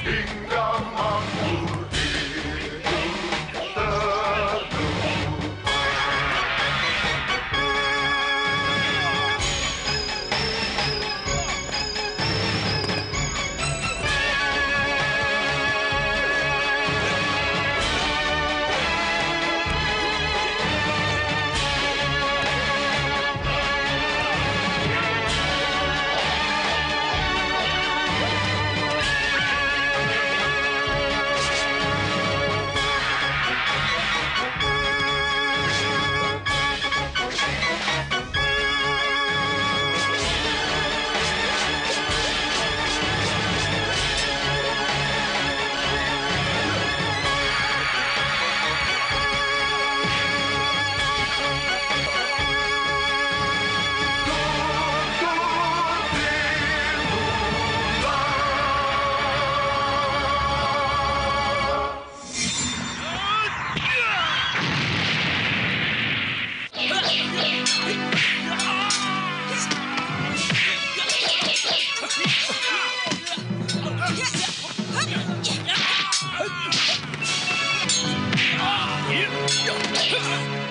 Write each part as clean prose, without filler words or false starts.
hingga makmur hidup teduh.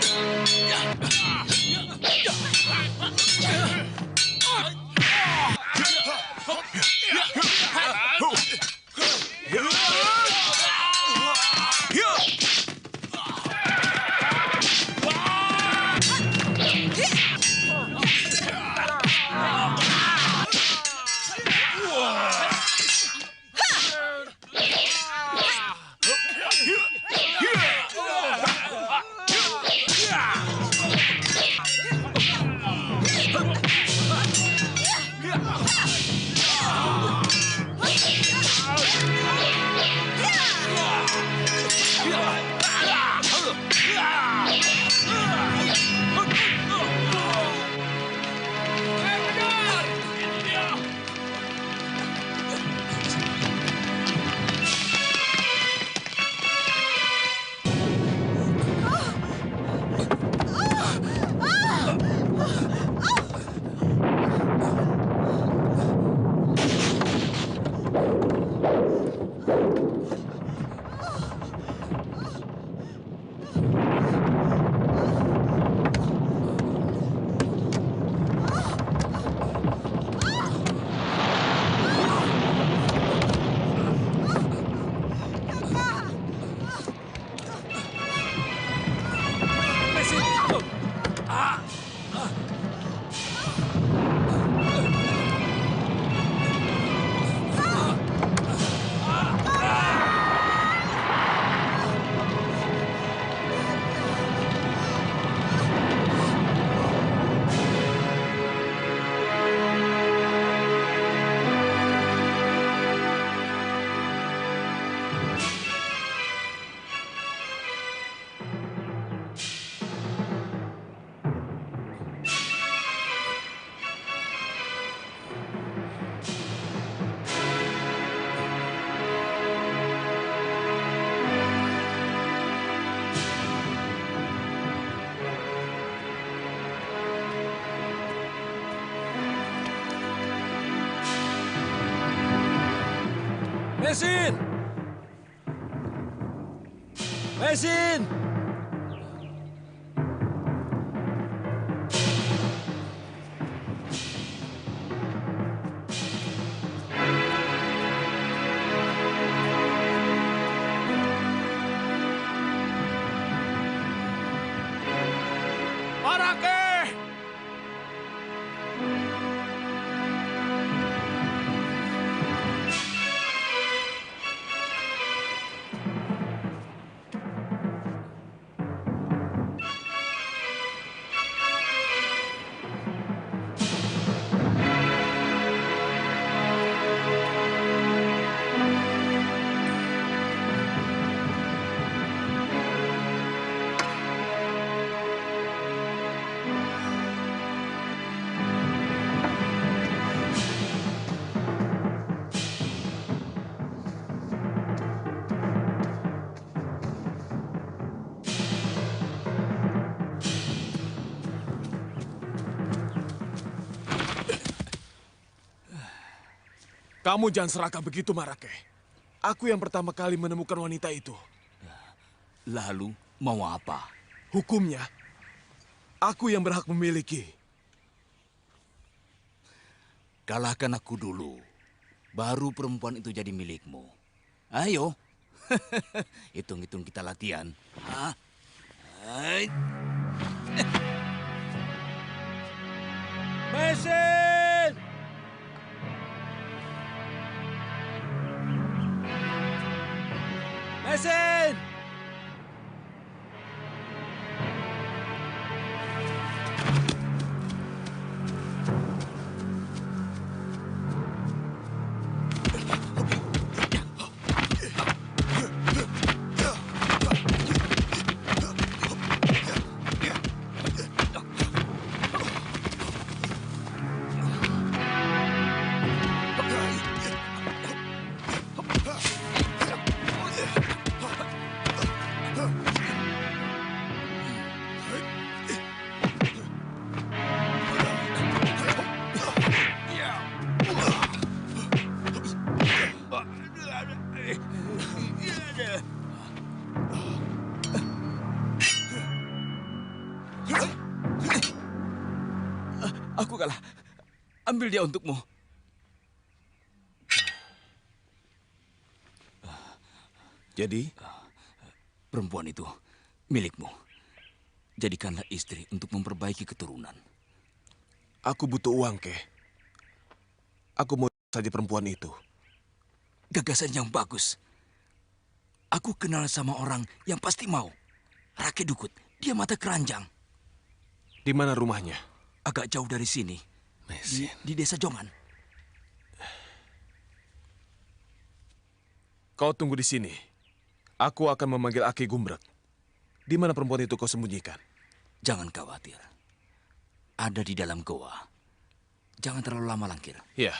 Mesin! Mesin! Marake! Kamu jangan serakah begitu, Marake. Aku yang pertama kali menemukan wanita itu. Lalu mau apa? Hukumnya, aku yang berhak memiliki. Kalahkan aku dulu. Baru perempuan itu jadi milikmu. Ayo. Hitung-hitung kita latihan. Hah? Hai. Mesin! Mesin! Aku kalah. Ambil dia untukmu. Jadi, Perempuan itu milikmu. Jadikanlah istri untuk memperbaiki keturunan. aku butuh uang, Keh. Aku mau saja perempuan itu. Gagasan yang bagus. Aku kenal sama orang yang pasti mau. Rake Dukut, dia mata keranjang. Di mana rumahnya? Agak jauh dari sini. Di desa Jongan. Kau tunggu di sini. Aku akan memanggil Aki Gumbrek. Di mana perempuan itu kau sembunyikan? Jangan khawatir. Ada di dalam goa. Jangan terlalu lama langkir. Ya.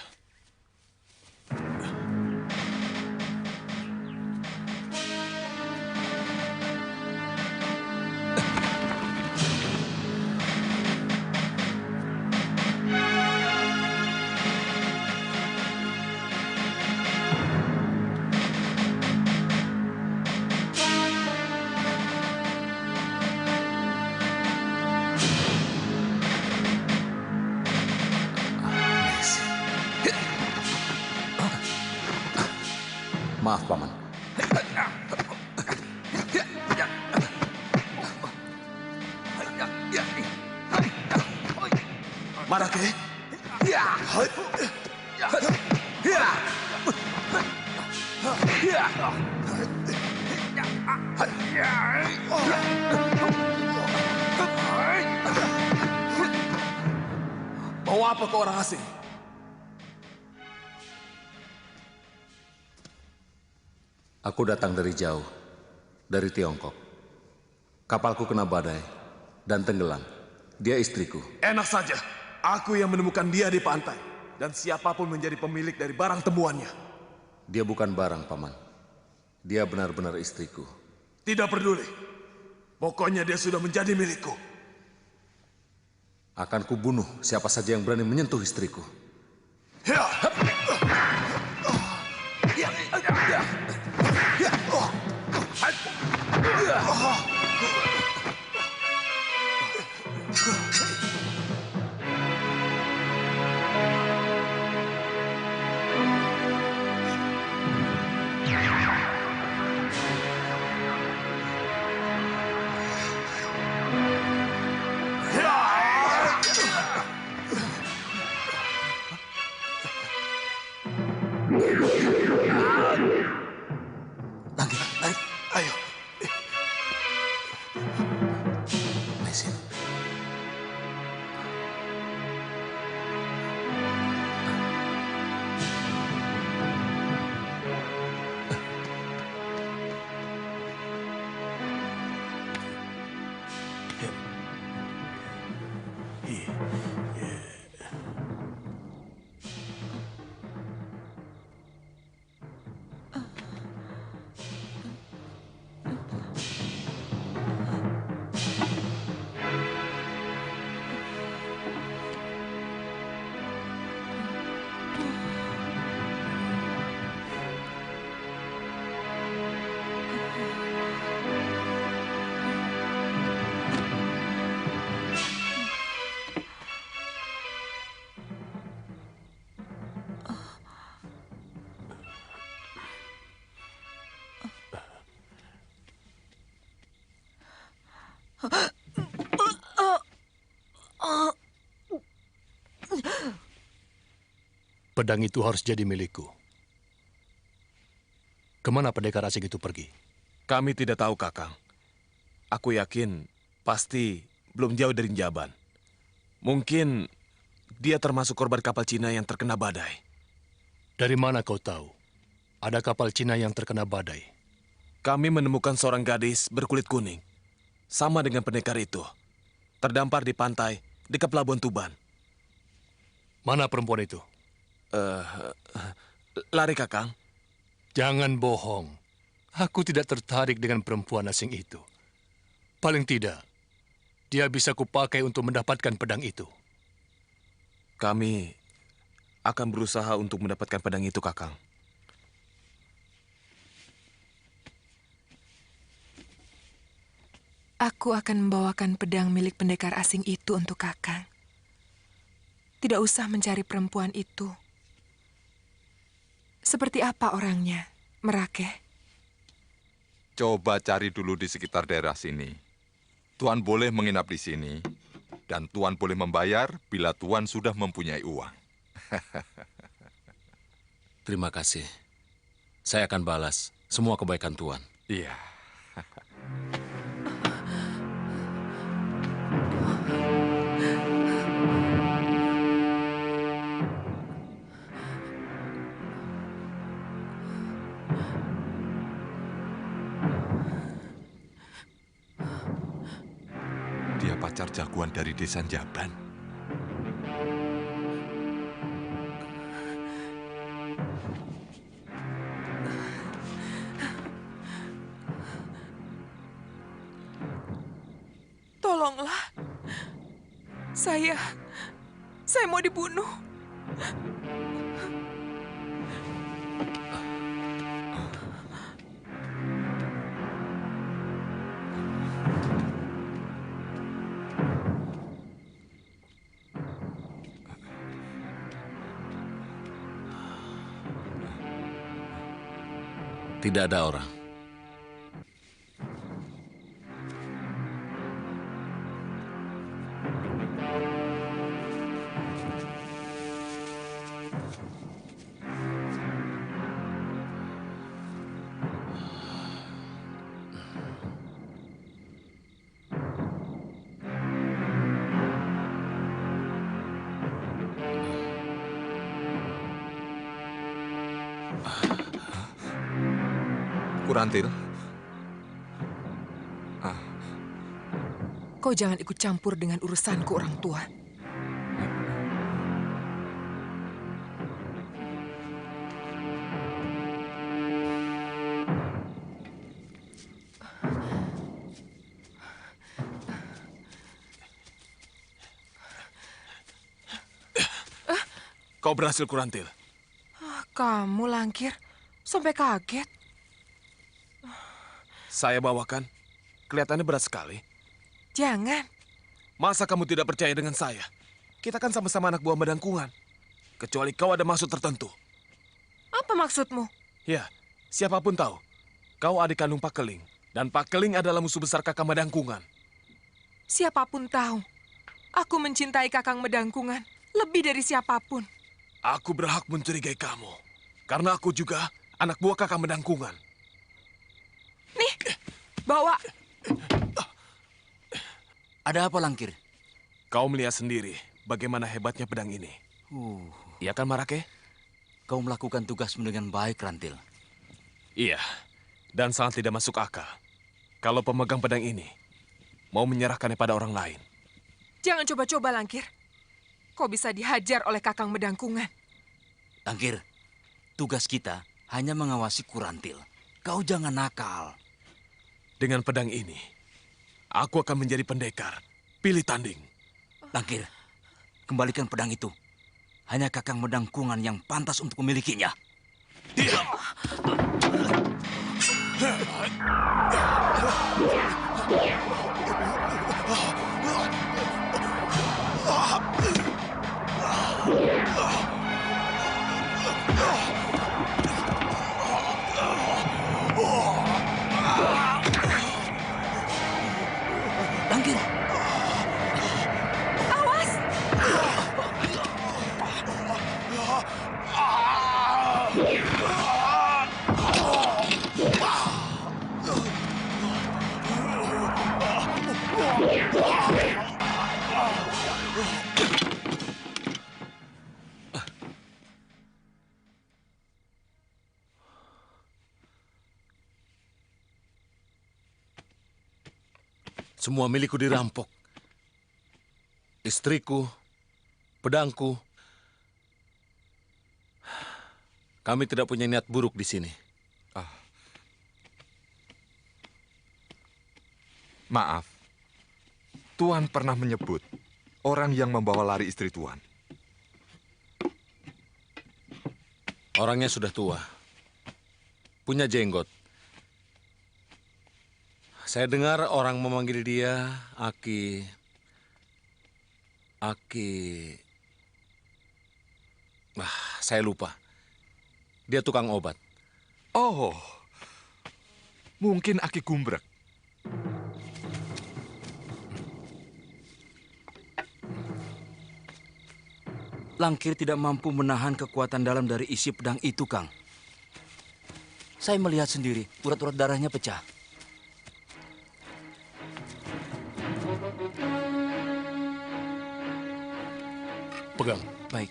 Maaf, Paman. Mana, Keh? Mau apa kau orang asing? Aku datang dari jauh, dari Tiongkok. Kapalku kena badai dan tenggelam. Dia istriku. Enak saja. Aku yang menemukan dia di pantai. Dan siapapun menjadi pemilik dari barang temuannya. Dia bukan barang, Paman. Dia benar-benar istriku. Tidak peduli. Pokoknya dia sudah menjadi milikku. Akan kubunuh siapa saja yang berani menyentuh istriku. Ya. Pedang itu harus jadi milikku. Kemana pendekar asing itu pergi? Kami tidak tahu, Kakang. Aku yakin pasti belum jauh dari Jaban. Mungkin dia termasuk korban kapal Cina yang terkena badai. Dari mana kau tahu? Ada kapal Cina yang terkena badai. Kami menemukan seorang gadis berkulit kuning. Sama dengan pendekar itu. Terdampar di pantai dekat Pelabuhan Tuban. Mana perempuan itu? Lari, Kakang. Jangan bohong. Aku tidak tertarik dengan perempuan asing itu. Paling tidak, dia bisa kupakai untuk mendapatkan pedang itu. Kami akan berusaha untuk mendapatkan pedang itu, Kakang. Aku akan membawakan pedang milik pendekar asing itu untuk Kakang. Tidak usah mencari perempuan itu. Seperti apa orangnya, Merake? Coba cari dulu di sekitar daerah sini. Tuan boleh menginap di sini, dan Tuan boleh membayar bila Tuan sudah mempunyai uang. Terima kasih. Saya akan balas semua kebaikan Tuan. Iya. Dia pacar jagoan dari desa Jaban. Tolonglah. Saya mau dibunuh. Tidak ada orang. Kurantil. Kau jangan ikut campur dengan urusanku, orang tua. Kau berhasil, Kurantil. Kamu, Langkir, sampai kaget. Saya bawakan. Kelihatannya berat sekali. Jangan. Masa kamu tidak percaya dengan saya? Kita kan sama-sama anak buah Medangkungan. Kecuali kau ada maksud tertentu. Apa maksudmu? Ya, siapapun tahu. Kau adik kandung Pak Keling. Dan Pak Keling adalah musuh besar Kakang Medangkungan. Siapapun tahu. Aku mencintai Kakang Medangkungan lebih dari siapapun. Aku berhak mencurigai kamu. Karena aku juga anak buah Kakang Medangkungan. Nih, bawa. Ada apa, Langkir? Kau melihat sendiri bagaimana hebatnya pedang ini. Iya kan, Marake? Kau melakukan tugasmu dengan baik, Rantil. Iya, dan sangat tidak masuk akal. Kalau pemegang pedang ini mau menyerahkannya pada orang lain. Jangan coba-coba, Langkir. Kau bisa dihajar oleh Kakang Medangkungan. Langkir, tugas kita hanya mengawasi Kurantil. Kau jangan nakal. Dengan pedang ini, aku akan menjadi pendekar. Pilih tanding. Langkir, kembalikan pedang itu. Hanya Kakang Medangkungan yang pantas untuk memilikinya. Semua milikku dirampok. Istriku, pedangku. Kami tidak punya niat buruk di sini. Maaf, Tuan pernah menyebut orang yang membawa lari istri Tuan. Orangnya sudah tua. Punya jenggot. Saya dengar orang memanggil dia Aki. Saya lupa. Dia tukang obat. Oh, mungkin Aki Gumbrek. Langkir tidak mampu menahan kekuatan dalam dari isi pedang itu, Kang. Saya melihat sendiri, urat-urat darahnya pecah. Pegang. Baik.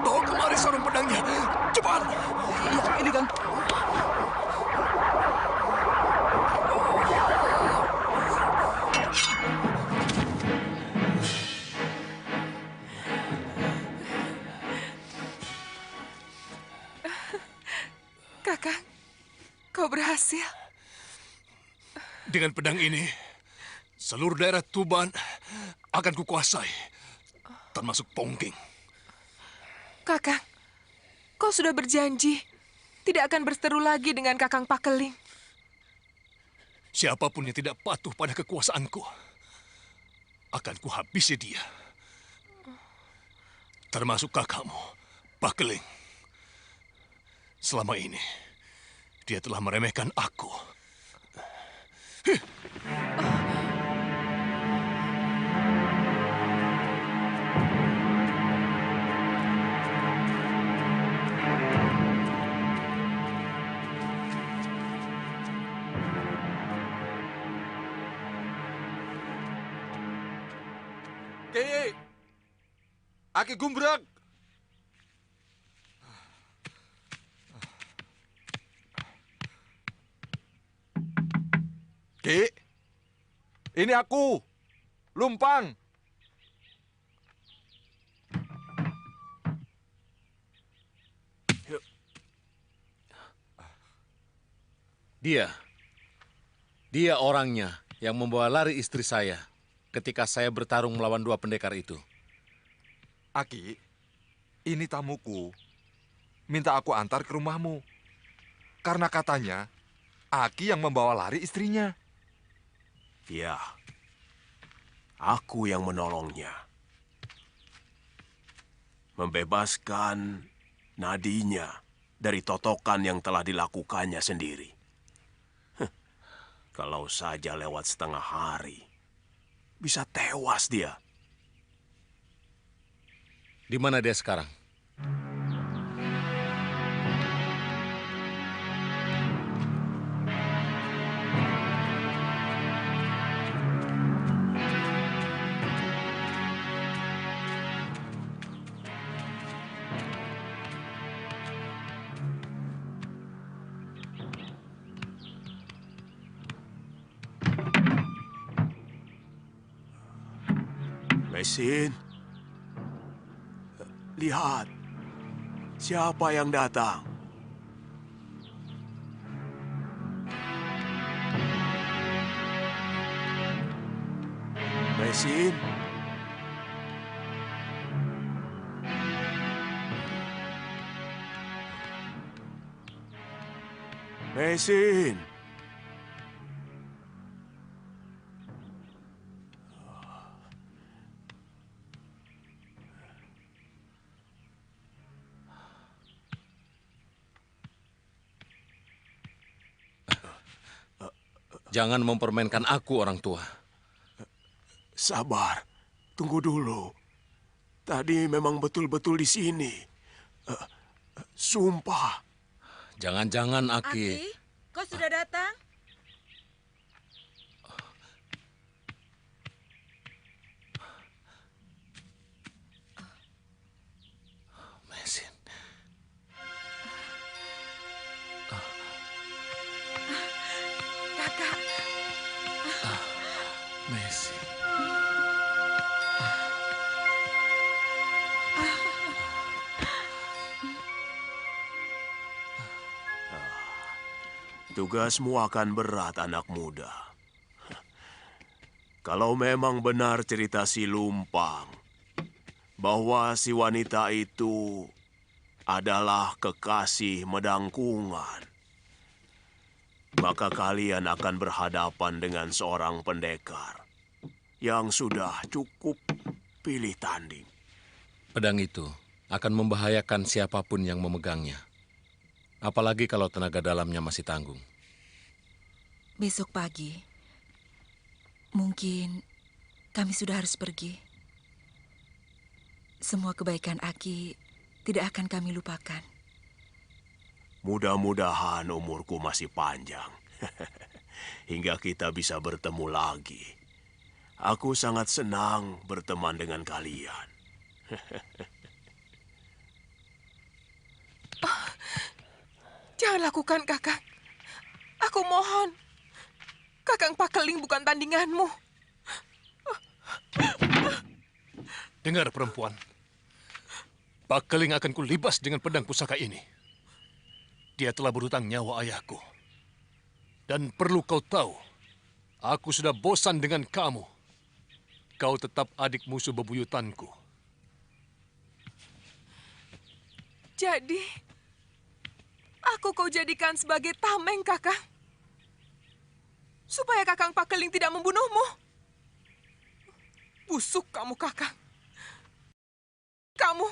Bawa kemari sarung pedangnya. Cepat. Iya, ini, Kang. Kakang, kau berhasil. Dengan pedang ini, seluruh daerah Tuban akan kukuasai, termasuk Pongking. Kakang, kau sudah berjanji tidak akan berseteru lagi dengan Kakang Pakeling. Siapapun yang tidak patuh pada kekuasaanku, akan kuhabisi dia. Termasuk kakakmu, Pakeling. Selama ini, dia telah meremehkan aku. Ki! Aki Gumbrek! Ki! Ini aku, Lumpang. Dia orangnya yang membawa lari istri saya ketika saya bertarung melawan dua pendekar itu. Aki, ini tamuku. Minta aku antar ke rumahmu. Karena katanya, Aki yang membawa lari istrinya. Ya, aku yang menolongnya. Membebaskan nadinya dari totokan yang telah dilakukannya sendiri. Kalau saja lewat setengah hari, bisa tewas dia. Di mana dia sekarang? Mesin, lihat, siapa yang datang? Mesin, Mesin. Jangan mempermainkan aku, orang tua. Sabar, tunggu dulu. Tadi memang betul-betul di sini. Sumpah. Jangan-jangan Aki... Aki, kau sudah datang? Mesin. Kakak, Mesin. Tugasmu akan berat, anak muda. Kalau memang benar cerita si Lumpang, bahwa si wanita itu adalah kekasih Medangkungan, maka kalian akan berhadapan dengan seorang pendekar yang sudah cukup pilih tanding. Pedang itu akan membahayakan siapapun yang memegangnya. Apalagi kalau tenaga dalamnya masih tanggung. Besok pagi, mungkin kami sudah harus pergi. Semua kebaikan Aki tidak akan kami lupakan. Mudah-mudahan umurku masih panjang. Hingga kita bisa bertemu lagi. Aku sangat senang berteman dengan kalian. jangan lakukan, Kakang. Aku mohon. Kakang Pakeling bukan tandinganmu. Dengar perempuan. Pakeling akan kulibas dengan pedang pusaka ini. Dia telah berhutang nyawa ayahku. Dan perlu kau tahu, aku sudah bosan dengan kamu. Kau tetap adik musuh bebuyutanku. Jadi, aku kau jadikan sebagai tameng, Kakang. Supaya Kakang Pakeling tidak membunuhmu. Busuk kamu, Kakang. Kamu.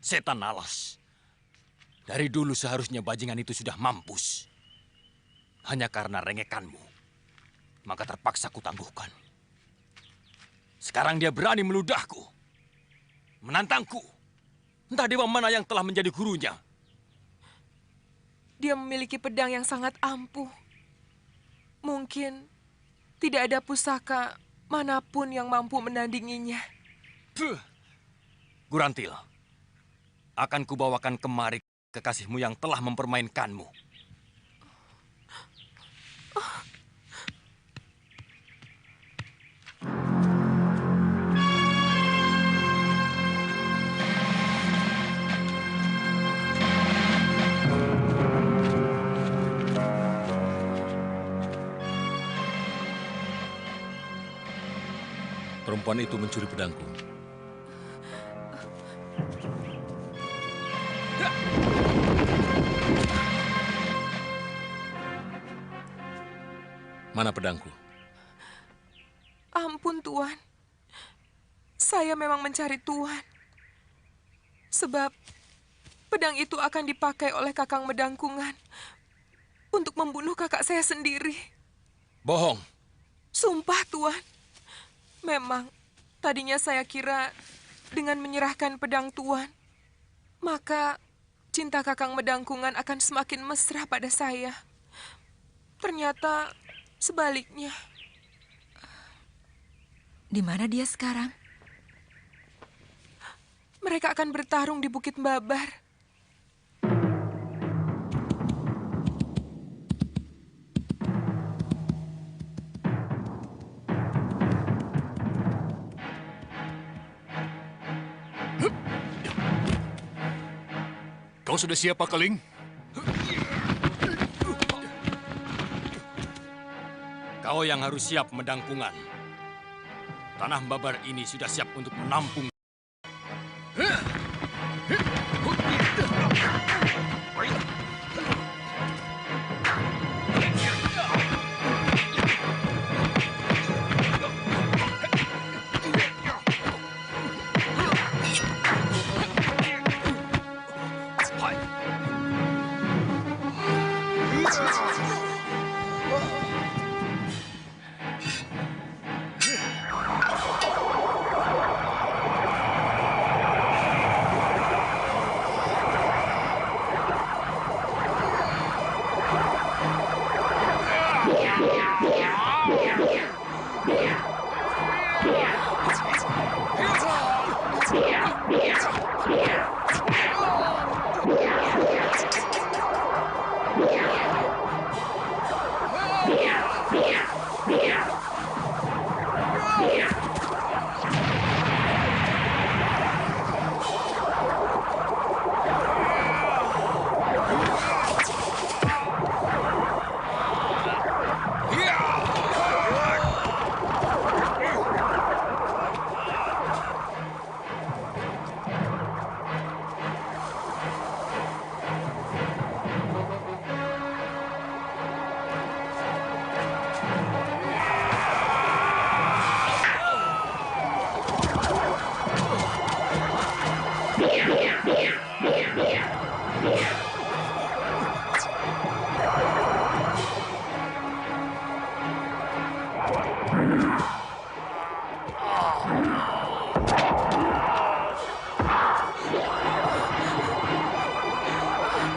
Setan alas. Dari dulu seharusnya bajingan itu sudah mampus. Hanya karena rengekanmu, maka terpaksa kutangguhkan. Sekarang dia berani meludahku, menantangku. Entah dewa mana yang telah menjadi gurunya. Dia memiliki pedang yang sangat ampuh. Mungkin tidak ada pusaka manapun yang mampu menandinginya. Gurantil, akan kubawakan kemari kekasihmu yang telah mempermainkanmu. Perempuan itu mencuri pedangku. Mana pedangku? Ampun, Tuan. Saya memang mencari Tuan. Sebab pedang itu akan dipakai oleh Kakang Medangkungan untuk membunuh kakak saya sendiri. Bohong. Sumpah, Tuan. Memang tadinya saya kira dengan menyerahkan pedang Tuan, maka cinta Kakang Medangkungan akan semakin mesra pada saya. Ternyata sebaliknya. Di mana dia sekarang? Mereka akan bertarung di Bukit Babar. Kau sudah siap, Pakeling? Kau yang harus siap, Medangkungan. Tanah Babar ini sudah siap untuk menampung.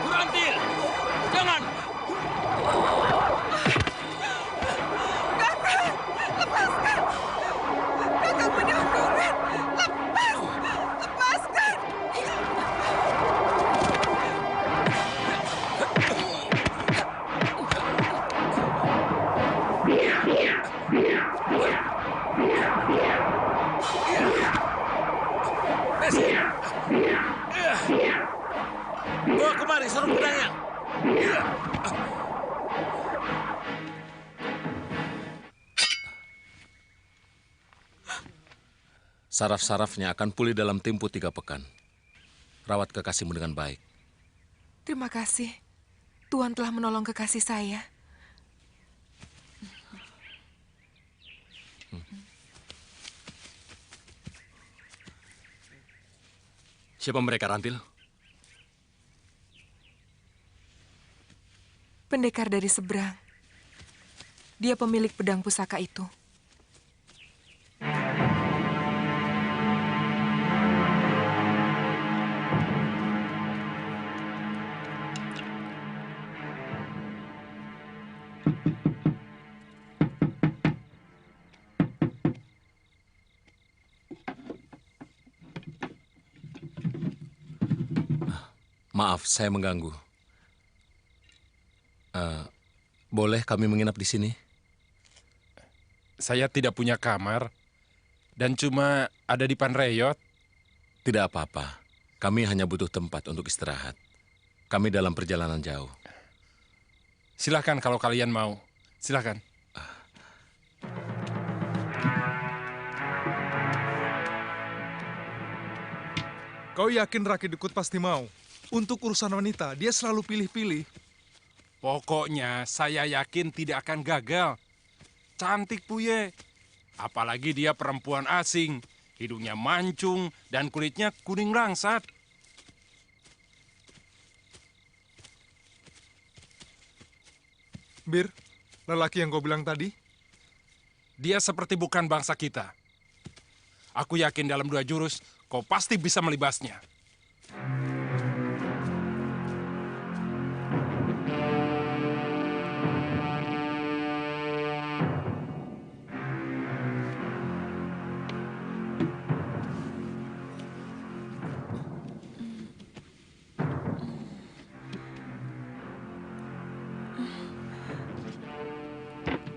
Kurantil! Jangan! Kakang Bedangkungan, lepas! Lepaskan! Bawa kemari sarung pedangnya. Saraf-sarafnya akan pulih dalam tempo 3 pekan. Rawat kekasihmu dengan baik. Terima kasih. Tuhan telah menolong kekasih saya. Siapa mereka, Rantil? Pendekar dari seberang. Dia pemilik pedang pusaka itu. Maaf, saya mengganggu. Boleh kami menginap di sini? Saya tidak punya kamar dan cuma ada di Panreyot. Tidak apa-apa. Kami hanya butuh tempat untuk istirahat. Kami dalam perjalanan jauh. Silahkan kalau kalian mau. Silahkan. Kau yakin Raki Dukut pasti mau? Untuk urusan wanita, dia selalu pilih-pilih. Pokoknya saya yakin tidak akan gagal. Cantik Puye. Apalagi dia perempuan asing. Hidungnya mancung dan kulitnya kuning langsat. Bir, lelaki yang kau bilang tadi? Dia seperti bukan bangsa kita. Aku yakin dalam 2 jurus kau pasti bisa melibasnya.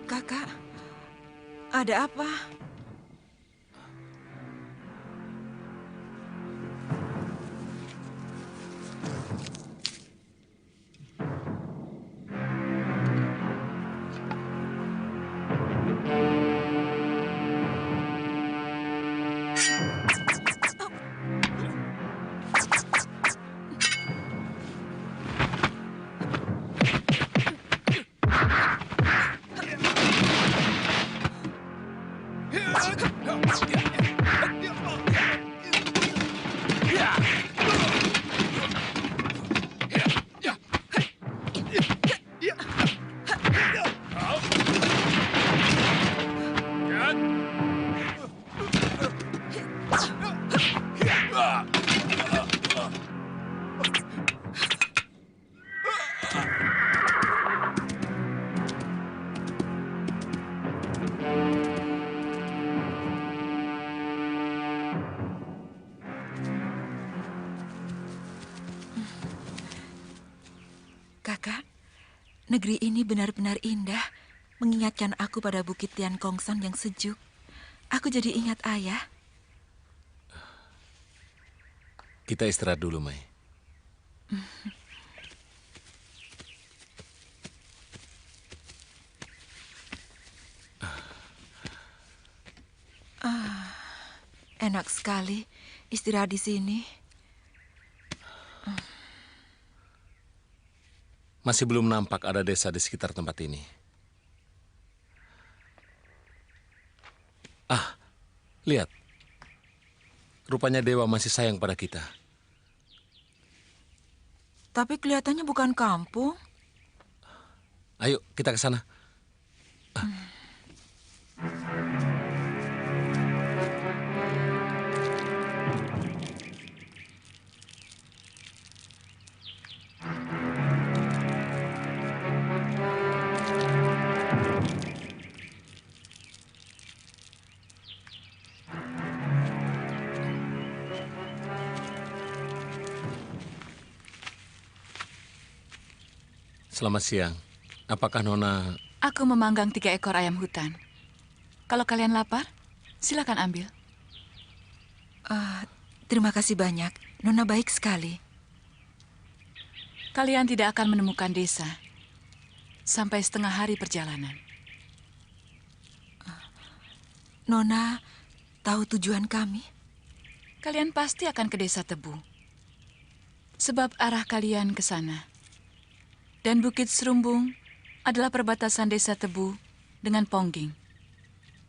Kakak, ada apa? Kakak, negeri ini benar-benar indah, mengingatkan aku pada Bukit Tian Kongsan yang sejuk. Aku jadi ingat ayah. Kita istirahat dulu, Mai. Enak sekali istirahat di sini. Masih belum nampak ada desa di sekitar tempat ini. Lihat. Rupanya dewa masih sayang pada kita. Tapi kelihatannya bukan kampung. Ayo, kita ke sana. Selamat siang. Apakah Nona... Aku memanggang 3 ekor ayam hutan. Kalau kalian lapar, silakan ambil. Terima kasih banyak. Nona baik sekali. Kalian tidak akan menemukan desa sampai setengah hari perjalanan. Nona tahu tujuan kami? Kalian pasti akan ke Desa Tebu. Sebab arah kalian ke sana. Dan Bukit Serumbung adalah perbatasan Desa Tebu dengan Pongging.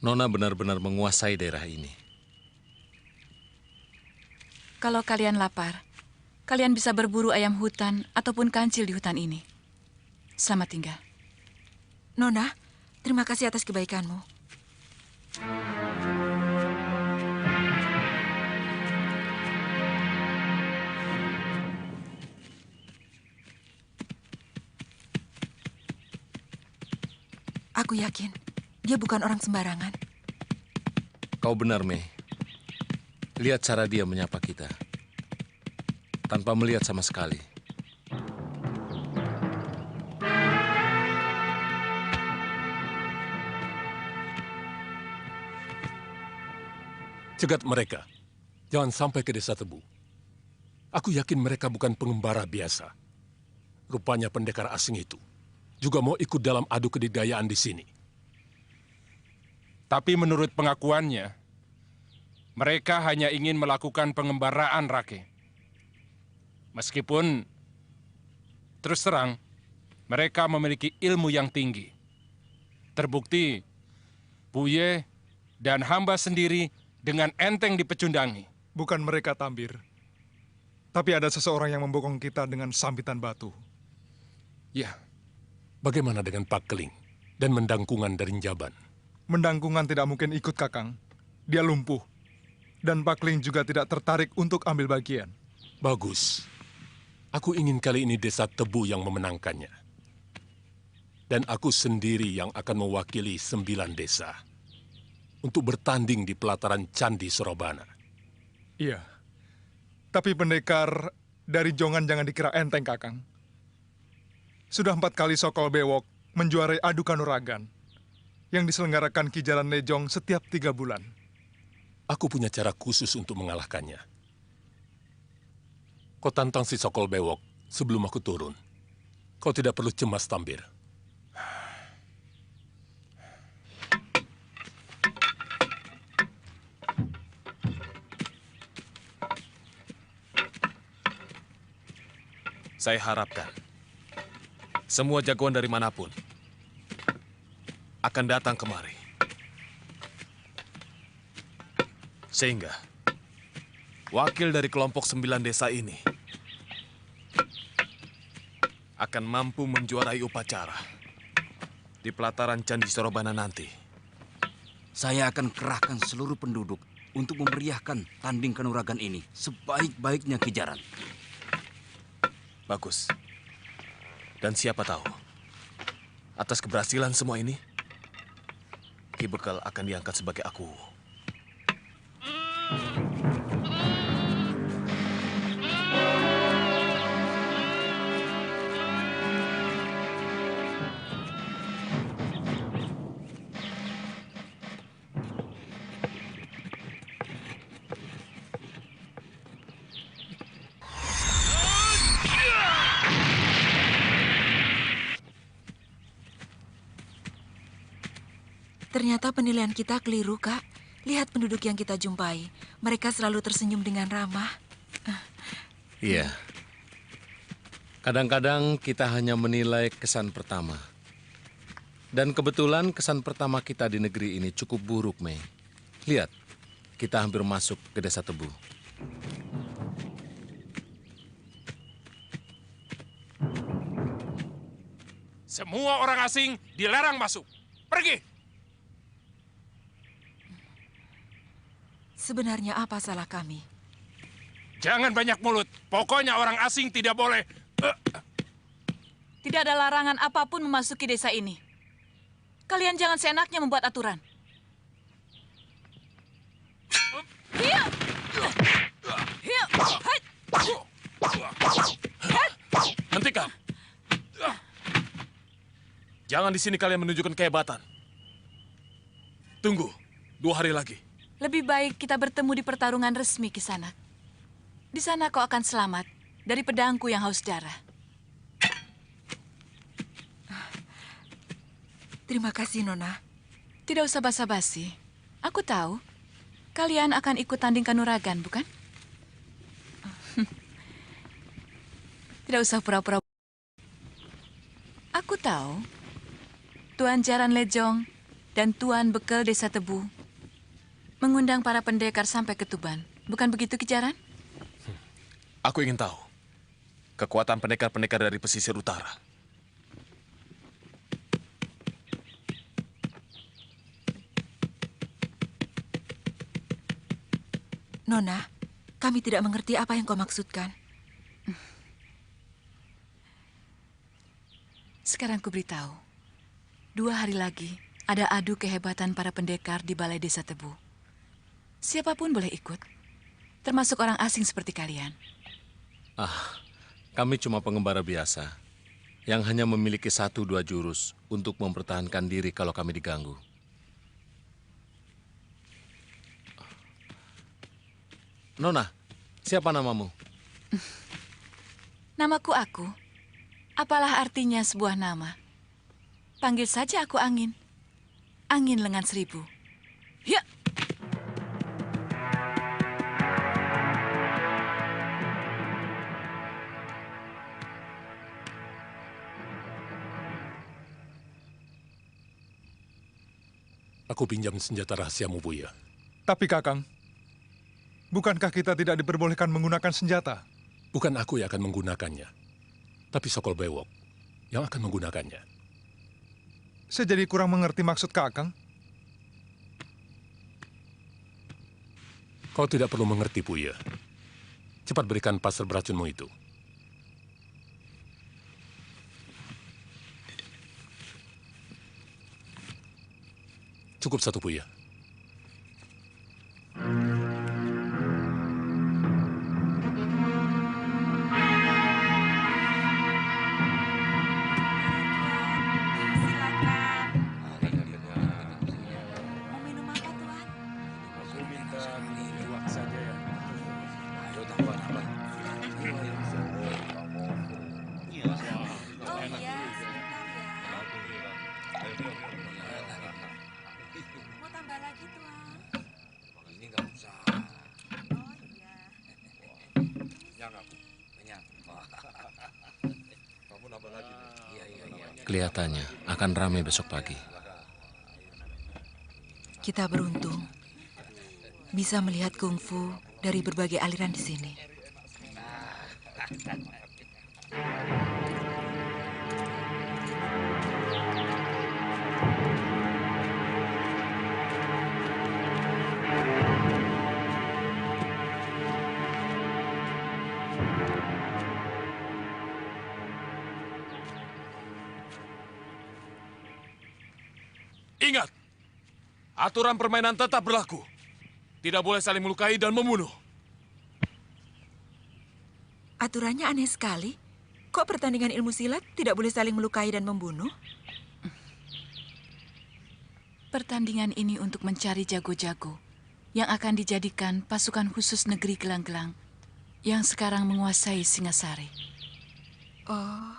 Nona benar-benar menguasai daerah ini. Kalau kalian lapar, kalian bisa berburu ayam hutan ataupun kancil di hutan ini. Selamat tinggal. Nona, terima kasih atas kebaikanmu. Aku yakin dia bukan orang sembarangan. Kau benar, Mei. Lihat cara dia menyapa kita. Tanpa melihat sama sekali. Cegat mereka. Jangan sampai ke Desa Tebu. Aku yakin mereka bukan pengembara biasa. Rupanya pendekar asing itu juga mau ikut dalam adu kedidayaan di sini. Tapi menurut pengakuannya, mereka hanya ingin melakukan pengembaraan, Rake. Meskipun, terus terang, mereka memiliki ilmu yang tinggi. Terbukti, Puye dan hamba sendiri dengan enteng dipecundangi. Bukan mereka, Tambir. Tapi ada seseorang yang membokong kita dengan sambitan batu. Ya, bagaimana dengan Pak Keling dan Mendangkungan dari Njaban? Mendangkungan tidak mungkin ikut, Kakang. Dia lumpuh. Dan Pak Keling juga tidak tertarik untuk ambil bagian. Bagus. Aku ingin kali ini Desa Tebu yang memenangkannya. Dan aku sendiri yang akan mewakili 9 desa. Untuk bertanding di pelataran Candi Sorobana. Iya. Tapi pendekar dari Jongan jangan dikira enteng, Kakang. Sudah 4 kali Sokol Bewok menjuarai adu kanuragan yang diselenggarakan Ki Jaran Lejong setiap 3 bulan. Aku punya cara khusus untuk mengalahkannya. Kau tantang si Sokol Bewok sebelum aku turun. Kau tidak perlu cemas, Tambir. Saya harapkan semua jagoan dari manapun akan datang kemari. Sehingga wakil dari kelompok 9 desa ini akan mampu menjuarai upacara di pelataran Candi Sorobana nanti. Saya akan kerahkan seluruh penduduk untuk memeriahkan tanding kanuragan ini sebaik-baiknya Ki Jaran. Bagus. Dan siapa tahu, atas keberhasilan semua ini, Ki Bekal akan diangkat sebagai aku. Ternyata penilaian kita keliru, Kak. Lihat penduduk yang kita jumpai. Mereka selalu tersenyum dengan ramah. Iya. Kadang-kadang kita hanya menilai kesan pertama. Dan kebetulan kesan pertama kita di negeri ini cukup buruk, Mei. Lihat, kita hampir masuk ke Desa Tebu. Semua orang asing dilarang masuk. Pergi! Sebenarnya apa salah kami? Jangan banyak mulut. Pokoknya orang asing tidak boleh. Tidak ada larangan apapun memasuki desa ini. Kalian jangan seenaknya membuat aturan. Hiya! Hiya! Hai! Hentikan! Jangan di sini kalian menunjukkan kehebatan. Tunggu, 2 hari lagi. Lebih baik kita bertemu di pertarungan resmi, Kisanak. Di sana kau akan selamat dari pedangku yang haus darah. Terima kasih, Nona. Tidak usah basa-basi. Aku tahu kalian akan ikut tanding kanuragan, bukan? Tidak usah pura-pura. Aku tahu Tuan Jaran Lejong dan Tuan Bekel Desa Tebu mengundang para pendekar sampai ke Tuban. Bukan begitu, Ki Jaran? Aku ingin tahu kekuatan pendekar-pendekar dari pesisir utara. Nona, kami tidak mengerti apa yang kau maksudkan. Sekarang ku beritahu. 2 hari lagi ada adu kehebatan para pendekar di Balai Desa Tebu. Siapapun boleh ikut, termasuk orang asing seperti kalian. Kami cuma pengembara biasa yang hanya memiliki 1-2 jurus untuk mempertahankan diri kalau kami diganggu. Nona, siapa namamu? Namaku Aku. Apalah artinya sebuah nama? Panggil saja aku Angin. Angin lengan 1000. Ya! Aku pinjam senjata rahasiamu, Buya. Tapi Kakang, bukankah kita tidak diperbolehkan menggunakan senjata? Bukan aku yang akan menggunakannya, tapi Sokol Bewok yang akan menggunakannya. Saya jadi kurang mengerti maksud Kakang. Kau tidak perlu mengerti, Buya. Cepat berikan pasir beracunmu itu. Cukup 1, Buya. Kelihatannya akan ramai besok pagi. Kita beruntung bisa melihat kungfu dari berbagai aliran di sini. Ingat, aturan permainan tetap berlaku. Tidak boleh saling melukai dan membunuh. Aturannya aneh sekali. Kok pertandingan ilmu silat tidak boleh saling melukai dan membunuh? Pertandingan ini untuk mencari jago-jago yang akan dijadikan pasukan khusus negeri Gelang-Gelang yang sekarang menguasai Singasari. Oh.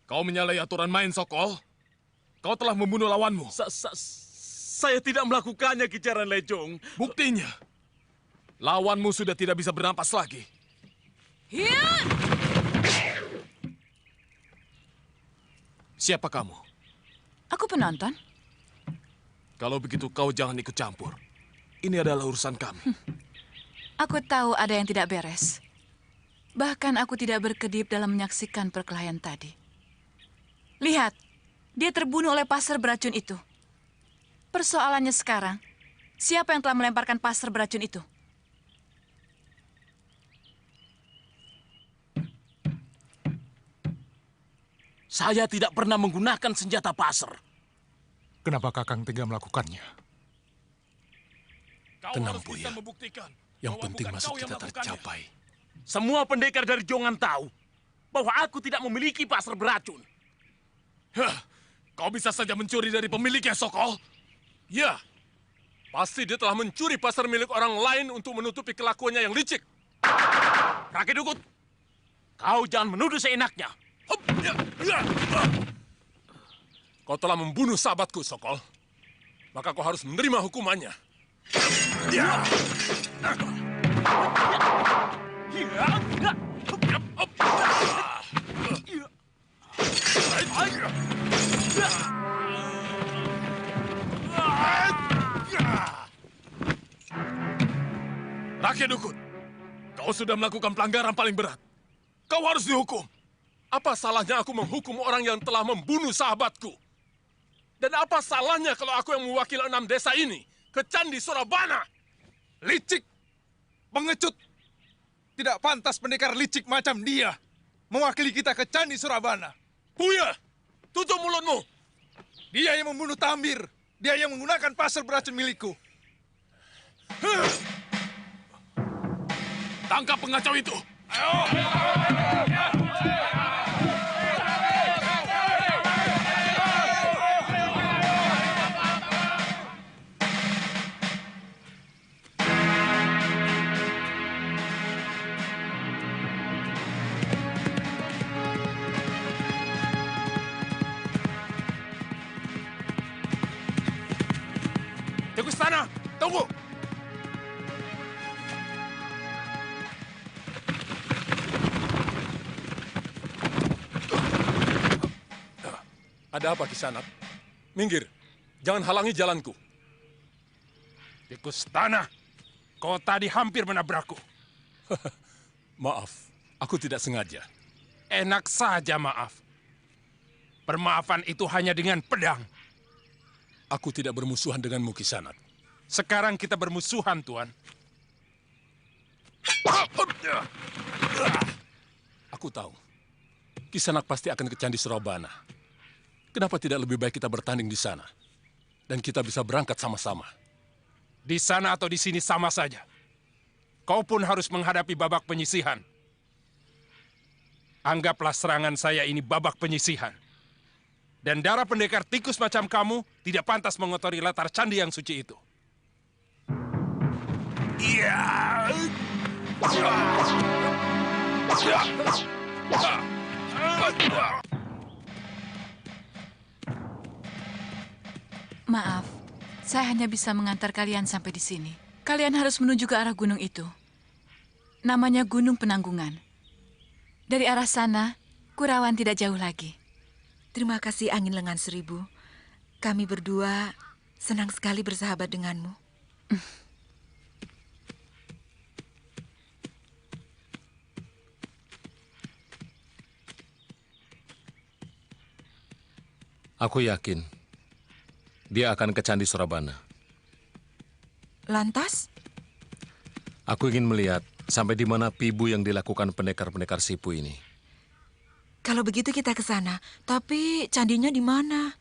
Kau menyalahi aturan main, Sokol. Kau telah membunuh lawanmu. Saya tidak melakukannya, Kicaran Lejong. Buktinya, lawanmu sudah tidak bisa bernapas lagi. Siapa kamu? Aku penonton. Kalau begitu kau jangan ikut campur. Ini adalah urusan kami. Aku tahu ada yang tidak beres. Bahkan aku tidak berkedip dalam menyaksikan perkelahian tadi. Lihat, dia terbunuh oleh passer beracun itu. Persoalannya sekarang, siapa yang telah melemparkan passer beracun itu? Saya tidak pernah menggunakan senjata passer. Kenapa Kakang tega melakukannya? Tenang, Buya. Yang penting maksud kita tercapai. Semua pendekar dari Jongan tahu bahwa aku tidak memiliki passer beracun. Kau bisa saja mencuri dari pemiliknya, Sokol. Ya, pasti dia telah mencuri pasar milik orang lain untuk menutupi kelakuannya yang licik. Rake Dukut, kau jangan menuduh seenaknya. Kau telah membunuh sahabatku, Sokol. Maka kau harus menerima hukumannya. Rakyat Dukut, kau sudah melakukan pelanggaran paling berat. Kau harus dihukum. Apa salahnya aku menghukum orang yang telah membunuh sahabatku? Dan apa salahnya kalau aku yang mewakili 6 desa ini ke Candi Surabana? Licik! Pengecut! Tidak pantas pendekar licik macam dia mewakili kita ke Candi Surabana. Buya, tutup mulutmu! Dia yang membunuh Tambir. Dia yang menggunakan pasar beracun milikku. Tangkap pengacau itu! Teguh Istana, tunggu! Ada apa, Kisanak? Minggir, jangan halangi jalanku. Tikus tanah, kau tadi hampir menabrakku. Maaf, aku tidak sengaja. Enak saja maaf. Permaafan itu hanya dengan pedang. Aku tidak bermusuhan denganmu, Kisanak. Sekarang kita bermusuhan, Tuan. Aku tahu, Kisanak pasti akan ke Candi Surabana. Kenapa tidak lebih baik kita bertanding di sana? Dan kita bisa berangkat sama-sama. Di sana atau di sini sama saja. Kau pun harus menghadapi babak penyisihan. Anggaplah serangan saya ini babak penyisihan. Dan darah pendekar tikus macam kamu tidak pantas mengotori latar candi yang suci itu. Maaf, saya hanya bisa mengantar kalian sampai di sini. Kalian harus menuju ke arah gunung itu. Namanya Gunung Penanggungan. Dari arah sana, Kurawan tidak jauh lagi. Terima kasih Angin Lengan Seribu. Kami berdua senang sekali bersahabat denganmu. Aku yakin dia akan ke Candi Surabana. Lantas? Aku ingin melihat sampai di mana pibu yang dilakukan pendekar-pendekar Sipu ini. Kalau begitu kita ke sana. Tapi candinya di mana?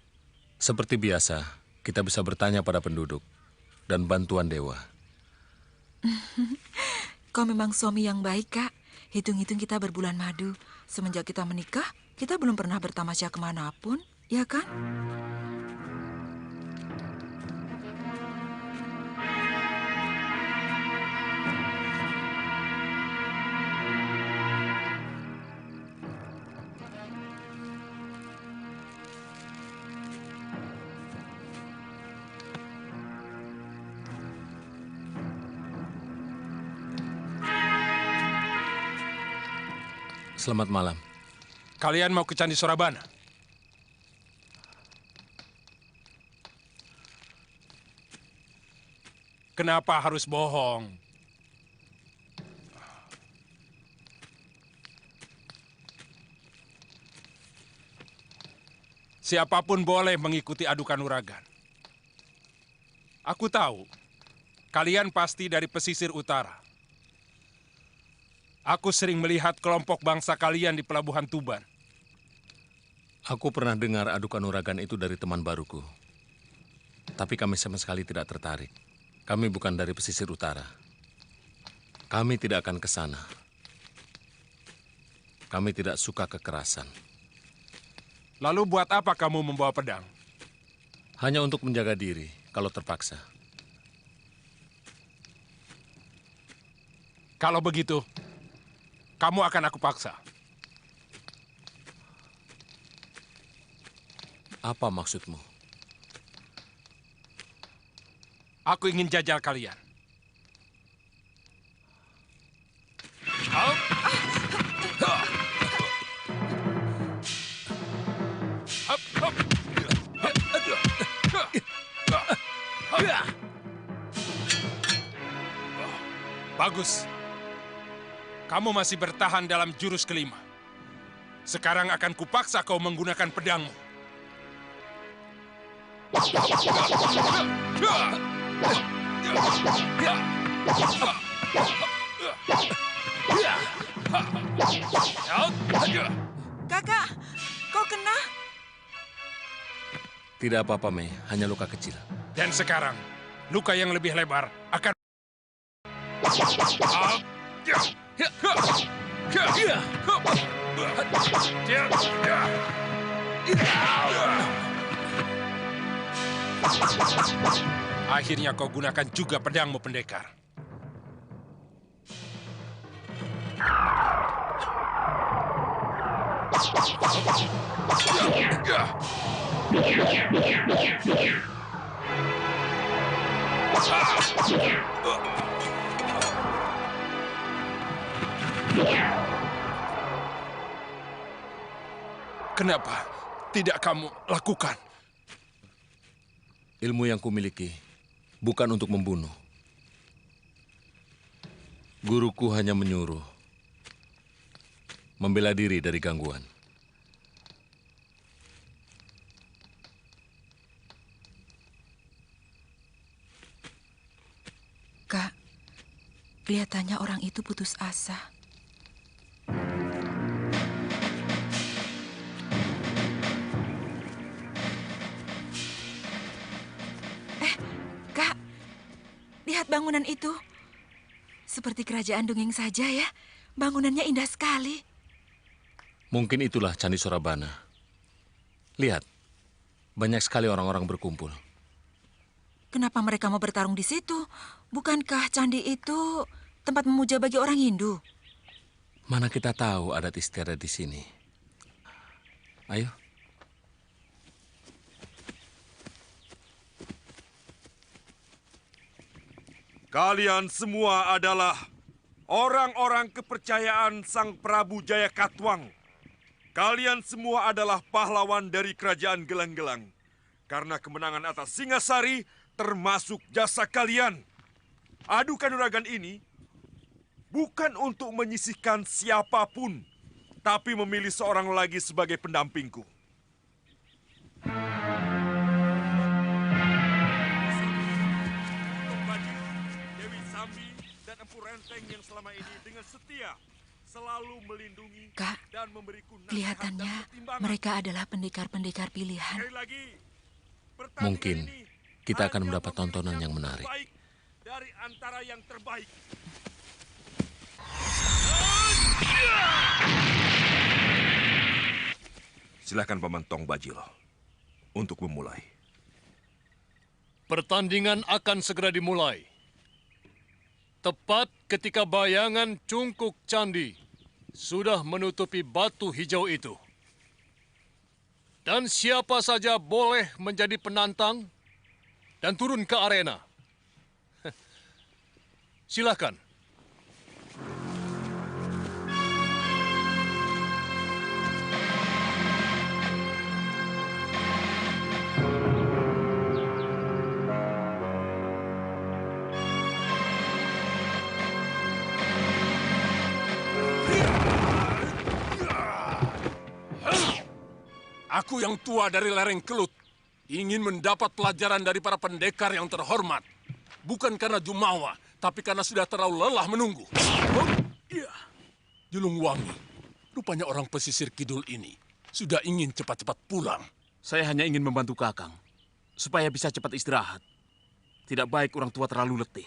Seperti biasa, kita bisa bertanya pada penduduk dan bantuan dewa. Kau memang suami yang baik, Kak. Hitung-hitung kita berbulan madu. Semenjak kita menikah, kita belum pernah bertamasya kemanapun, ya kan? Selamat malam. Kalian mau ke Candi Sorabana? Kenapa harus bohong? Siapapun boleh mengikuti adu kanuragan. Aku tahu, kalian pasti dari pesisir utara. Aku sering melihat kelompok bangsa kalian di Pelabuhan Tuban. Aku pernah dengar adu kanuragan itu dari teman baruku. Tapi kami sama sekali tidak tertarik. Kami bukan dari pesisir utara. Kami tidak akan ke sana. Kami tidak suka kekerasan. Lalu buat apa kamu membawa pedang? Hanya untuk menjaga diri kalau terpaksa. Kalau begitu, kamu akan aku paksa. Apa maksudmu? Aku ingin jajal kalian. Bagus. Kamu masih bertahan dalam jurus kelima. Sekarang akan kupaksa kau menggunakan pedangmu. Kakak, kau kena? Tidak apa-apa, Mei. Hanya luka kecil. Dan sekarang, luka yang lebih lebar akan... Akhirnya kau gunakan juga pedangmu, pendekar. Kenapa tidak kamu lakukan? Ilmu yang kumiliki bukan untuk membunuh. Guruku hanya menyuruh membela diri dari gangguan. Kak, kelihatannya orang itu putus asa. Kak, lihat bangunan itu. Seperti kerajaan dongeng saja ya. Bangunannya indah sekali. Mungkin itulah Candi Sorabana. Lihat, banyak sekali orang-orang berkumpul. Kenapa mereka mau bertarung di situ? Bukankah candi itu tempat memuja bagi orang Hindu? Mana kita tahu adat istiadat di sini. Ayo. Kalian semua adalah orang-orang kepercayaan Sang Prabu Jayakatwang. Kalian semua adalah pahlawan dari kerajaan Gelang-Gelang. Karena kemenangan atas Singasari termasuk jasa kalian. Adu kanuragan ini bukan untuk menyisihkan siapapun, tapi memilih seorang lagi sebagai pendampingku. Dewi Sambi dan Empu Renteng yang selama ini dengan setia selalu melindungi dan memberiku nasihat Kelihatannya dan pertimbangan. mereka adalah pendekar-pendekar pilihan. Sekali lagi, Mungkin kita akan mendapat tontonan yang menarik. terbaik dari antara yang terbaik. Silakan Paman Tong Bajil untuk memulai. Pertandingan akan segera dimulai. Tepat ketika bayangan cungkuk candi sudah menutupi batu hijau itu. Dan siapa saja boleh menjadi penantang dan turun ke arena. Silakan. Aku yang tua dari lereng Kelut ingin mendapat pelajaran dari para pendekar yang terhormat. Bukan karena jumawa, tapi karena sudah terlalu lelah menunggu. Julungwangi, rupanya orang pesisir kidul ini sudah ingin cepat-cepat pulang. Saya hanya ingin membantu Kakang, supaya bisa cepat istirahat. Tidak baik orang tua terlalu letih.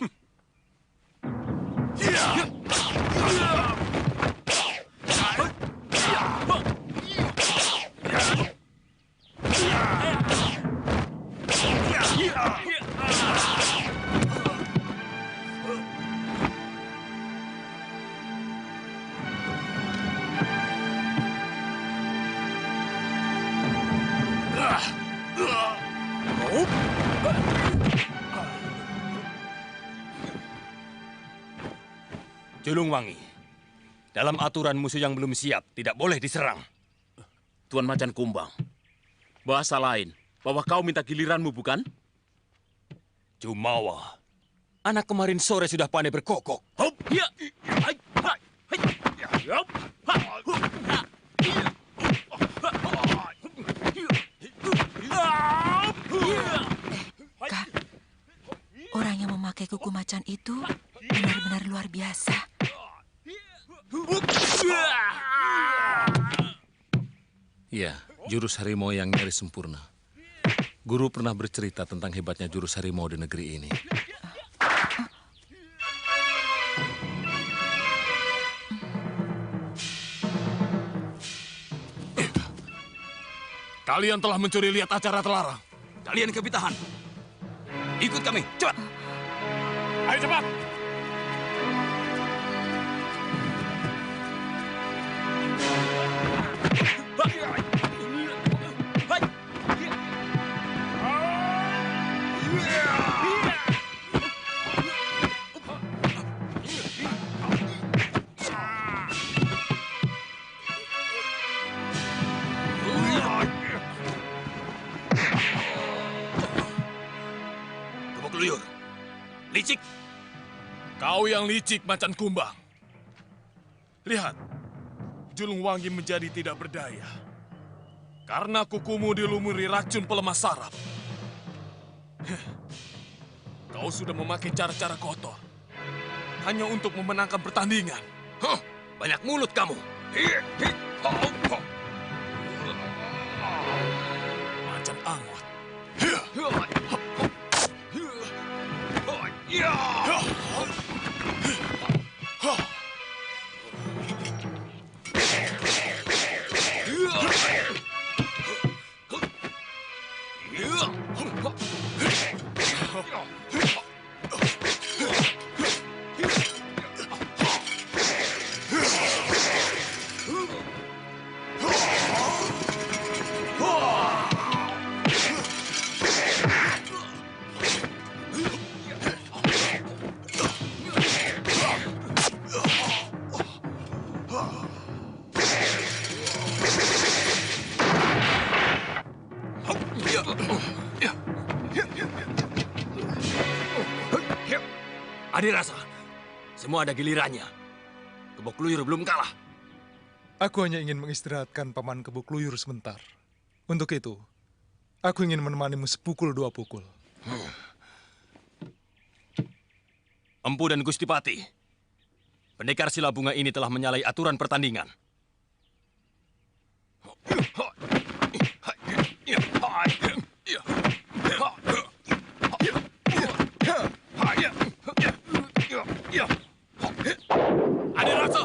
Julungwangi, dalam aturan musuh yang belum siap tidak boleh diserang. Tuan Macan Kumbang, bahasa lain bahwa kau minta giliranmu, bukan? Jumawa, anak kemarin sore sudah pandai berkokok. Kak, orang yang memakai kuku macan itu benar-benar luar biasa. Iya, jurus harimau yang nyaris sempurna. Guru pernah bercerita tentang hebatnya jurus harimau di negeri ini. Kalian telah mencuri lihat acara terlarang. Kalian kebitahan. Ikut kami, cepat. Ayo cepat. Kebukluyur, licik. Kau yang licik, Macan Kumbang. Lihat, Julungwangi menjadi tidak berdaya. Karena kukumu dilumuri racun pelemah saraf. Kau sudah memakai cara-cara kotor. Hanya untuk memenangkan pertandingan. Banyak mulut kamu. Macan angot. Adirasa, semua ada gilirannya. Kebukluyur belum kalah. Aku hanya ingin mengistirahatkan Paman Kebukluyur sebentar. Untuk itu, aku ingin menemanimu sepukul dua pukul. Empu dan Gustipati, pendekar Silabunga ini telah menyalahi aturan pertandingan. Adirasa,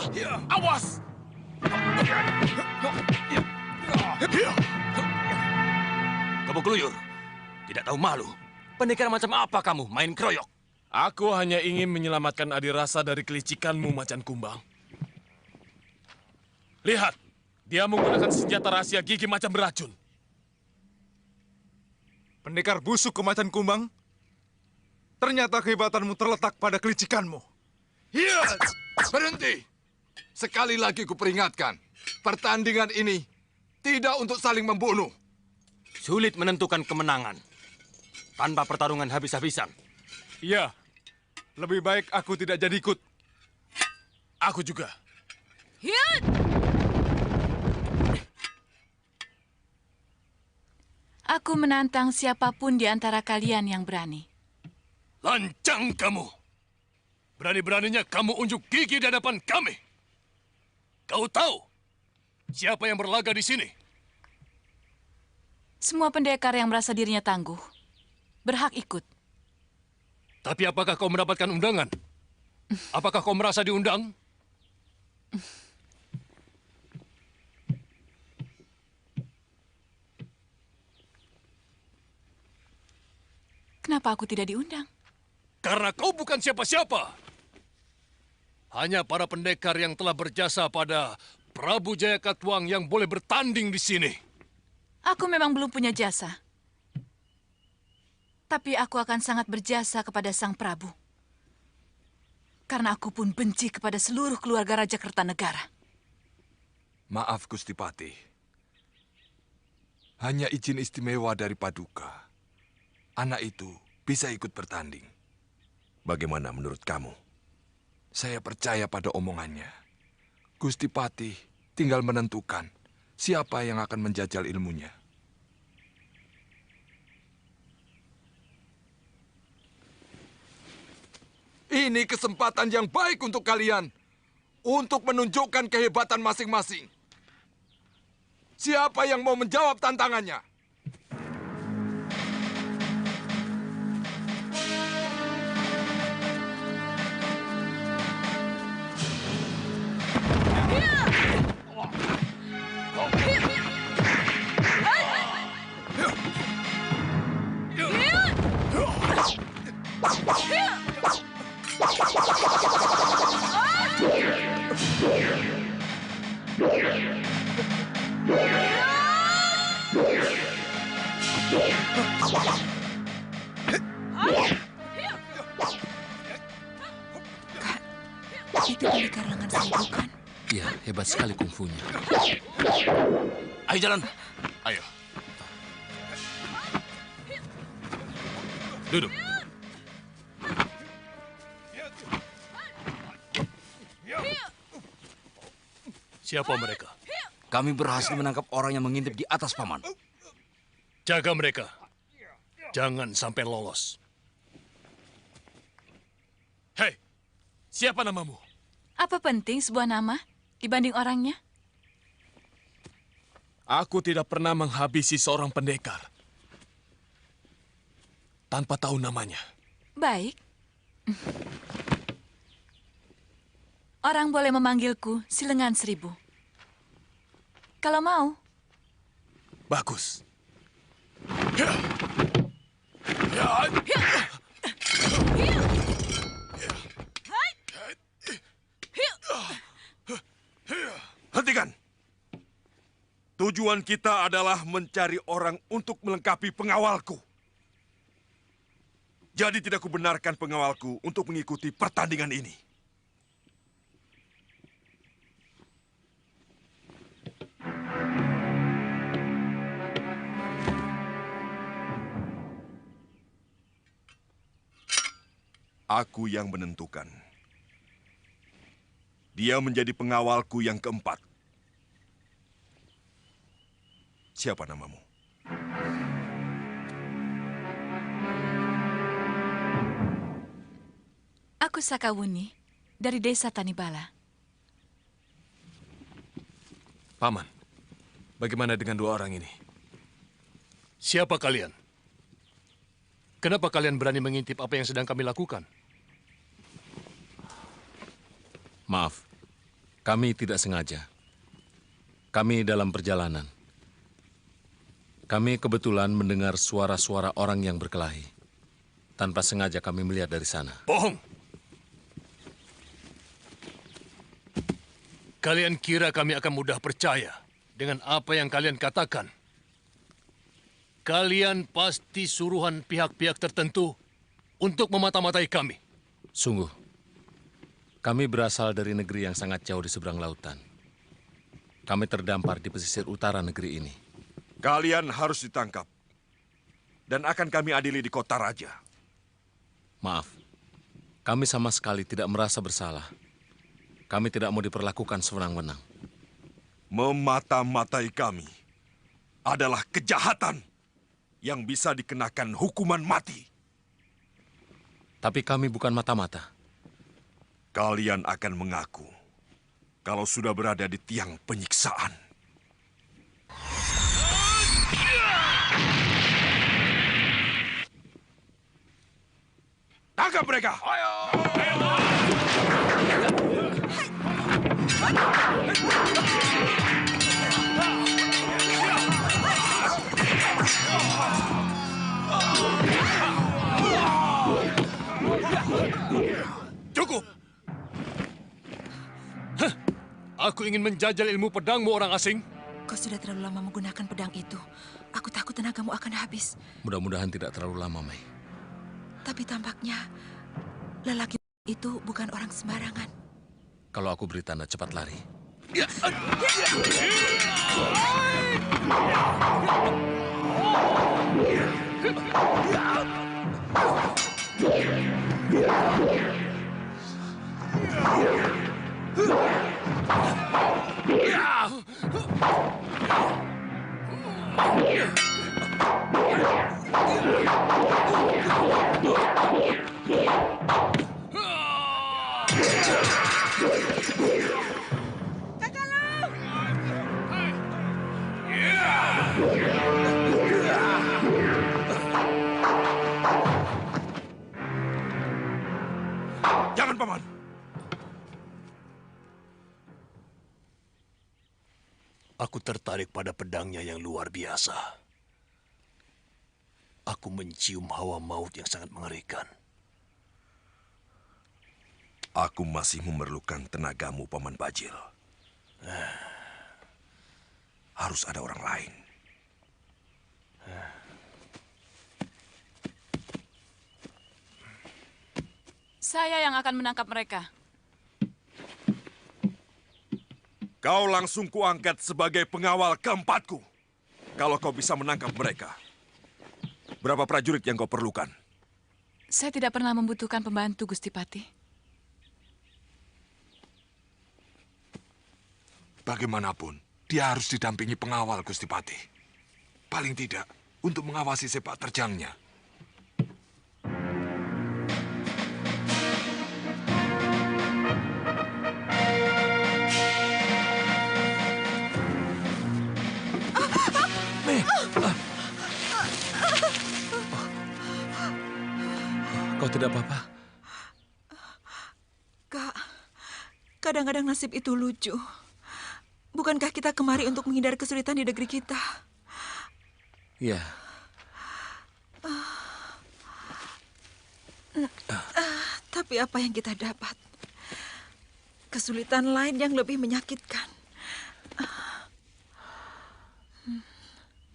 awas! Kebukluyur, tidak tahu malu. Pendekar macam apa kamu main keroyok? Aku hanya ingin menyelamatkan Adirasa dari kelicikanmu, Macan Kumbang. Lihat, dia menggunakan senjata rahasia gigi macam beracun. Pendekar busuk ke Macan Kumbang, ternyata kehebatanmu terletak pada kelicikanmu. Hiat! Berhenti! Sekali lagi kuperingatkan, pertandingan ini tidak untuk saling membunuh. Sulit menentukan kemenangan tanpa pertarungan habis-habisan. Iya, lebih baik aku tidak jadi ikut. Aku juga. Hiat! Aku menantang siapapun di antara kalian yang berani. Lancang kamu! Berani-beraninya kamu unjuk gigi di hadapan kami. Kau tahu siapa yang berlaga di sini? Semua pendekar yang merasa dirinya tangguh berhak ikut. Tapi apakah kau mendapatkan undangan? Apakah kau merasa diundang? Kenapa aku tidak diundang? Karena kau bukan siapa-siapa. Hanya para pendekar yang telah berjasa pada Prabu Jayakatwang yang boleh bertanding di sini. Aku memang belum punya jasa. Tapi aku akan sangat berjasa kepada Sang Prabu. Karena aku pun benci kepada seluruh keluarga Raja Kertanegara. Maaf, Gusti Patih. Hanya izin istimewa dari Paduka. Anak itu bisa ikut bertanding. Bagaimana menurut kamu? Saya percaya pada omongannya. Gusti Patih tinggal menentukan siapa yang akan menjajal ilmunya. Ini kesempatan yang baik untuk kalian untuk menunjukkan kehebatan masing-masing. Siapa yang mau menjawab tantangannya? Kak, itu pendekar lengan saya bukan? Iya, hebat sekali kungfunya. Ayo jalan. Ayo. Duduk. Siapa mereka? Kami berhasil menangkap orang yang mengintip di atas, Paman. Jaga mereka. Jangan sampai lolos. Hei, siapa namamu? Apa penting sebuah nama dibanding orangnya? Aku tidak pernah menghabisi seorang pendekar tanpa tahu namanya. Baik. Orang boleh memanggilku si Lengan Seribu. Kalau mau. Bagus. Hentikan. Tujuan kita adalah mencari orang untuk melengkapi pengawalku. Jadi tidak kubenarkan pengawalku untuk mengikuti pertandingan ini. Aku yang menentukan. Dia menjadi pengawalku yang keempat. Siapa namamu? Aku Sakawuni dari desa Tanibala. Paman, bagaimana dengan dua orang ini? Siapa kalian? Kenapa kalian berani mengintip apa yang sedang kami lakukan? Maaf, kami tidak sengaja. Kami dalam perjalanan. Kami kebetulan mendengar suara-suara orang yang berkelahi. Tanpa sengaja kami melihat dari sana. Bohong! Kalian kira kami akan mudah percaya dengan apa yang kalian katakan? Kalian pasti suruhan pihak-pihak tertentu untuk memata-matai kami. Sungguh, kami berasal dari negeri yang sangat jauh di seberang lautan. Kami terdampar di pesisir utara negeri ini. Kalian harus ditangkap. Dan akan kami adili di kota raja. Maaf, kami sama sekali tidak merasa bersalah. Kami tidak mau diperlakukan sewenang-wenang. Memata-matai kami adalah kejahatan. yang bisa dikenakan hukuman mati. Tapi kami bukan mata-mata. Kalian akan mengaku kalau sudah berada di tiang penyiksaan. Tangkap mereka! Ayo! Cukup! Aku ingin menjajal ilmu pedangmu, orang asing. Kau sudah terlalu lama menggunakan pedang itu. Aku takut tenagamu akan habis. Mudah-mudahan tidak terlalu lama, Mei. Tapi tampaknya lelaki itu bukan orang sembarangan. Kalau aku beri tanda cepat lari. Jangan, Paman. Aku tertarik pada pedangnya yang luar biasa. Aku mencium hawa maut yang sangat mengerikan. Aku masih memerlukan tenagamu, Paman Bajil. Harus ada orang lain. Saya yang akan menangkap mereka. Kau langsung kuangkat sebagai pengawal keempatku. Kalau kau bisa menangkap mereka. Berapa prajurit yang kau perlukan? Saya tidak pernah membutuhkan pembantu, Gusti Patih. Bagaimanapun, dia harus didampingi pengawal, Gusti Patih. Paling tidak, untuk mengawasi sepak terjangnya. Kau tidak apa-apa? Kak, kadang-kadang nasib itu lucu. Bukankah kita kemari untuk menghindari kesulitan di negeri kita? Iya. Tapi apa yang kita dapat? Kesulitan lain yang lebih menyakitkan.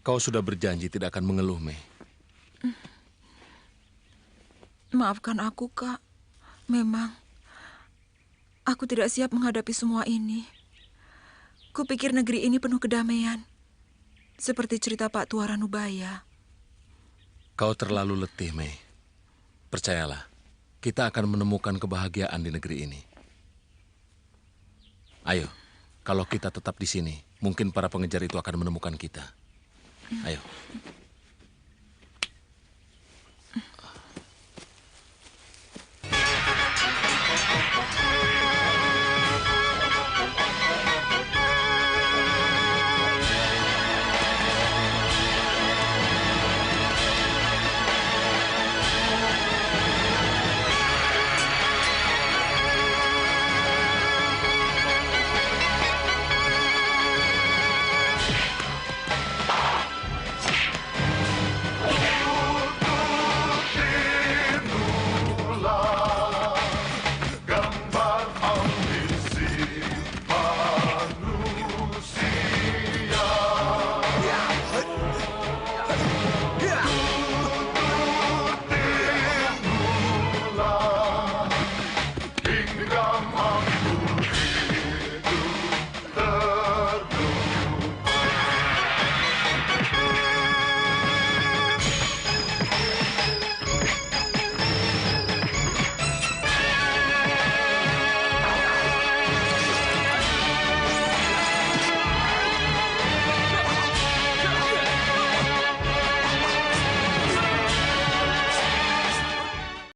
Kau sudah berjanji tidak akan mengeluh, Mei. Maafkan aku, Kak. Memang, aku tidak siap menghadapi semua ini. Kupikir negeri ini penuh kedamaian. Seperti cerita Pak Tua Ranubaya. Kau terlalu letih, Mei. Percayalah, kita akan menemukan kebahagiaan di negeri ini. Ayo, kalau kita tetap di sini, mungkin para pengejar itu akan menemukan kita. Ayo.